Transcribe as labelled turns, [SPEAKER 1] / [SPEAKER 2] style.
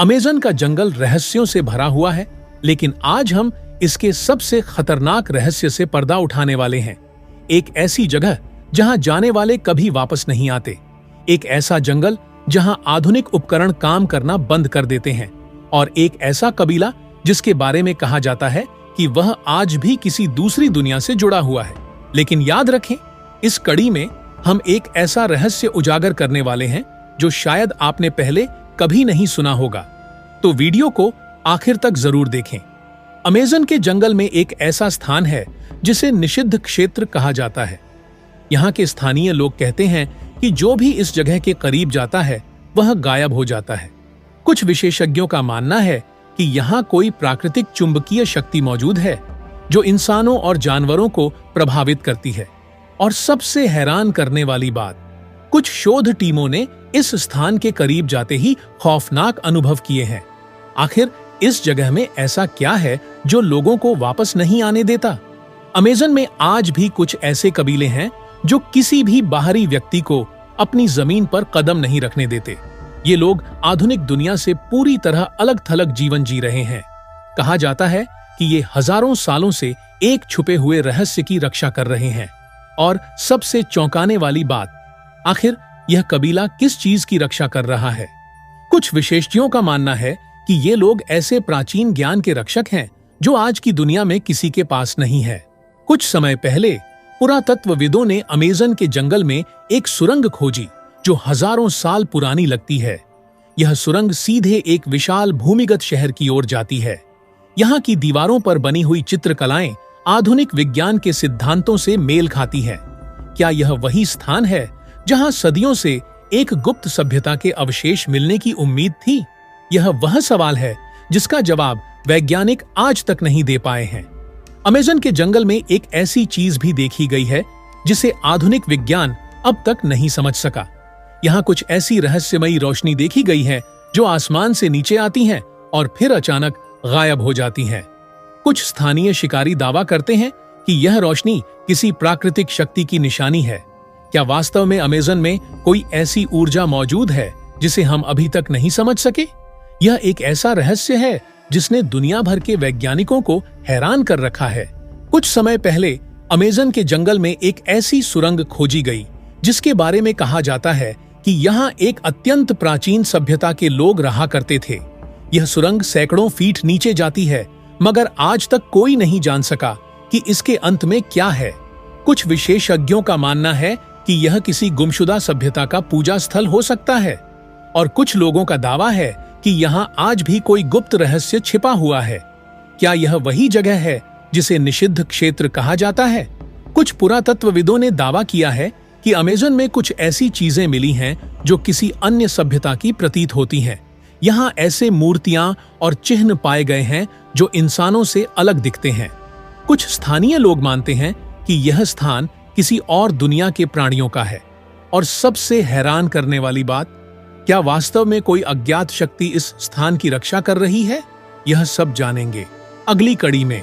[SPEAKER 1] Amazon का जंगल रहस्यों से भरा हुआ है, लेकिन आज हम इसके सबसे खतरनाक रहस्य से पर्दा उठाने वाले हैं। एक ऐसी जगह जहां जाने वाले कभी वापस नहीं आते। एक ऐसा जंगल जहां आधुनिक उपकरण काम करना बंद कर देते हैं। और एक ऐसा कबीला जिसके बारे में कहा जाता है कि वह आज भी किसी दूसरी दुनिया से जुड़ा हुआ है। लेकिन याद रखें, इस कड़ी में हम एक ऐसा रहस्य उजागर करने वाले हैं जो शायद आपने पहले कभी नहीं सुना होगा। तो वीडियो को आखिर तक जरूर देखें। अमेज़न के जंगल में एक ऐसा स्थान है जिसे निषिद्ध क्षेत्र कहा जाता है। यहाँ के स्थानीय लोग कहते हैं कि जो भी इस जगह के करीब जाता है वह गायब हो जाता है। कुछ विशेषज्ञों का मानना है कि यहाँ कोई प्राकृतिक चुंबकीय शक्ति मौजूद है जो इंसानों और जानवरों को प्रभावित करती है। और सबसे हैरान करने वाली बात, कुछ शोध टीमों ने इस स्थान के करीब जाते ही खौफनाक अनुभव किए हैं। आखिर इस जगह में ऐसा क्या है जो लोगों को वापस नहीं आने देता? अमेज़न में आज भी कुछ ऐसे कबीले हैं जो किसी भी बाहरी व्यक्ति को अपनी जमीन पर कदम नहीं रखने देते। ये लोग आधुनिक दुनिया से पूरी तरह अलग थलग जीवन जी रहे हैं। कहा जाता है कि ये हजारों सालों से एक छुपे हुए रहस्य की रक्षा कर रहे हैं। और सबसे चौंकाने वाली बात, आखिर यह कबीला किस चीज की रक्षा कर रहा है? कुछ विशेषज्ञों का मानना है कि ये लोग ऐसे प्राचीन ज्ञान के रक्षक हैं जो आज की दुनिया में किसी के पास नहीं है। कुछ समय पहले पुरातत्वविदों ने अमेज़न के जंगल में एक सुरंग खोजी जो हजारों साल पुरानी लगती है। यह सुरंग सीधे एक विशाल भूमिगत शहर की ओर जाती है। यहाँ की दीवारों पर बनी हुई चित्रकलाएं आधुनिक विज्ञान के सिद्धांतों से मेल खाती है। क्या यह वही स्थान है जहां सदियों से एक गुप्त सभ्यता के अवशेष मिलने की उम्मीद थी? यह वह सवाल है जिसका जवाब वैज्ञानिक आज तक नहीं दे पाए हैं। अमेज़न के जंगल में एक ऐसी चीज भी देखी गई है जिसे आधुनिक विज्ञान अब तक नहीं समझ सका। यहाँ कुछ ऐसी रहस्यमयी रोशनी देखी गई है जो आसमान से नीचे आती हैं और फिर अचानक गायब हो जाती हैं। कुछ स्थानीय शिकारी दावा करते हैं कि यह रोशनी किसी प्राकृतिक शक्ति की निशानी है। क्या वास्तव में अमेज़न में कोई ऐसी ऊर्जा मौजूद है जिसे हम अभी तक नहीं समझ सके? यह एक ऐसा रहस्य है जिसने दुनिया भर के वैज्ञानिकों को हैरान कर रखा है। कुछ समय पहले अमेज़न के जंगल में एक ऐसी सुरंग खोजी गई जिसके बारे में कहा जाता है कि यहाँ एक अत्यंत प्राचीन सभ्यता के लोग रहा करते थे। यह सुरंग सैकड़ों फीट नीचे जाती है, मगर आज तक कोई नहीं जान सका कि इसके अंत में क्या है। कुछ विशेषज्ञों का मानना है कि यह किसी गुमशुदा सभ्यता का पूजा स्थल हो सकता है। और कुछ लोगों का दावा है कि यहाँ आज भी कोई गुप्त रहस्य छिपा हुआ है। क्या यह वही जगह है जिसे निषिद्ध क्षेत्र कहा जाता है? कुछ पुरातत्वविदों ने दावा किया है कि अमेज़न में कुछ ऐसी चीजें मिली हैं जो किसी अन्य सभ्यता की प्रतीत होती हैं। यहाँ ऐसे मूर्तियां और चिन्ह पाए गए हैं जो इंसानों से अलग दिखते हैं। कुछ स्थानीय लोग मानते हैं कि यह स्थान किसी और दुनिया के प्राणियों का है। और सबसे हैरान करने वाली बात, क्या वास्तव में कोई अज्ञात शक्ति इस स्थान की रक्षा कर रही है? यह सब जानेंगे अगली कड़ी में।